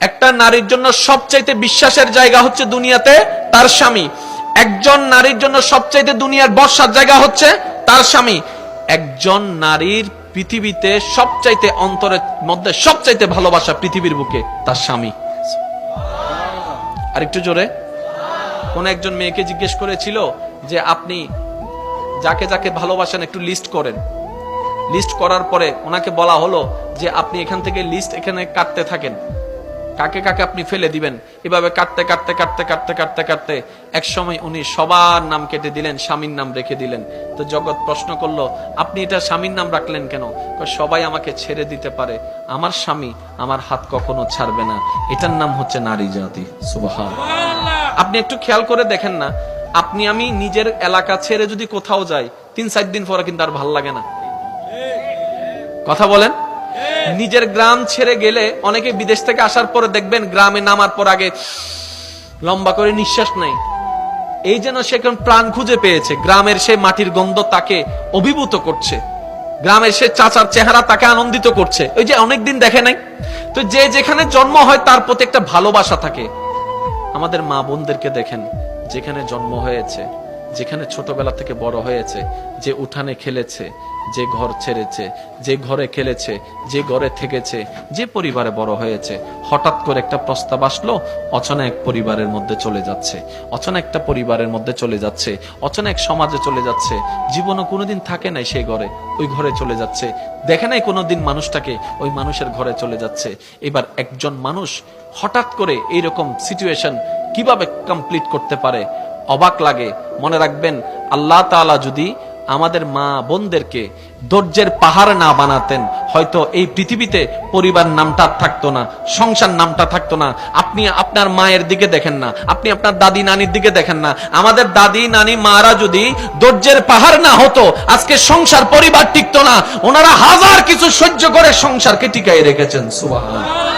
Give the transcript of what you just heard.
একটা নারীর জন্য সবচাইতে বিশ্বাসের জায়গা হচ্ছে দুনিয়াতে তার স্বামী। একজন নারীর জন্য সবচাইতে দুনিয়ার ভরসার জায়গা হচ্ছে তার স্বামী। একজন নারীর পৃথিবীতে সবচাইতে অন্তরের মধ্যে সবচাইতে ভালোবাসা পৃথিবীর বুকে তার স্বামী। আর একটু জোরে। কোন একজন মেয়েকে জিজ্ঞেস করেছিল যে আপনি যাকে যাকে ভালোবাসেন একটু লিস্ট করেন। লিস্ট করার পরে ওনাকে বলা হলো যে আপনি এখান থেকে লিস্ট এখানে কাটতে থাকেন, কাকে কাকে আপনি ফেলে দিবেন। এভাবে কাটতে কাটতে কাটতে কাটতে কাটতে কাটতে এক সময় উনি সবার নাম কেটে দিলেন, স্বামীর নাম রেখে দিলেন। তো জগৎ প্রশ্ন করলো, আপনি এটা স্বামীর নাম রাখলেন কেন? সবাই আমাকে ছেড়ে দিতে পারে, আমার স্বামী আমার হাত কখনো ছাড়বে না। এটার নাম হচ্ছে নারী জাতি। সুবহানাল্লাহ। আপনি একটু খেয়াল করে দেখেন না, আপনি আমি নিজের এলাকা ছেড়ে যদি কোথাও যাই 3-4 দিন পরে কিন্তু আর ভাল লাগে না। কথা বলেন। নিজের গ্রাম ছেড়ে গেলে অনেকে বিদেশ থেকে আসার পরে দেখবেন গ্রামে নামার পর আগে লম্বা করে নিঃশ্বাস নেই, এই যেন সে কোন প্রাণ খুঁজে পেয়েছে। গ্রামের সে মাটির গন্ধ তাকে অভিভূত করছে, গ্রামের সে চাচার চেহারা তাকে আনন্দিত করছে। ওই যে অনেকদিন দেখে নাই তো, যে যেখানে জন্ম হয় তার প্রতি একটা ভালোবাসা থাকে। আমাদের মা বোনদেরকে দেখেন, যেখানে জন্ম হয়েছে, যেখানে ছোটবেলা থেকে বড় হয়েছে, যে উঠানে খেলেছে, যে ঘর ছেড়েছে, যে ঘরে খেলেছে, যে ঘরে থেকেছে, যে পরিবারে বড় হয়েছে, হঠাৎ করে একটা প্রস্তাব আসলো, অচেনা এক পরিবারের মধ্যে চলে যাচ্ছে, অচেনা একটা পরিবারের মধ্যে চলে যাচ্ছে, অচেনা এক সমাজে চলে যাচ্ছে। জীবনও কোনোদিন থাকে নাই সেই ঘরে, ওই ঘরে চলে যাচ্ছে। দেখে নাই কোনোদিন মানুষটাকে, ওই মানুষের ঘরে চলে যাচ্ছে। এবার একজন মানুষ হঠাৎ করে এইরকম সিচুয়েশন কিভাবে কমপ্লিট করতে পারে, অবাক লাগে। মনে রাখবেন, আল্লাহ তাআলা যদি আমাদের মা বোনদেরকে ধৈর্যের পাহাড় না বানাতেন, হয়তো এই পৃথিবীতে পরিবার নামটা থাকতো না, সংসার নামটা থাকতো না। আপনি আপনার মায়ের দিকে দেখেন না, আপনি আপনার দাদি নানির দিকে দেখেন না। আমাদের দাদি নানি মারা যদি ধৈর্যের পাহাড় না হতো, আজকে সংসার পরিবার টিকতো না। ওনারা হাজার কিছু সহ্য করে সংসারকে টিকাই রেখেছেন। সুবহানাল্লাহ।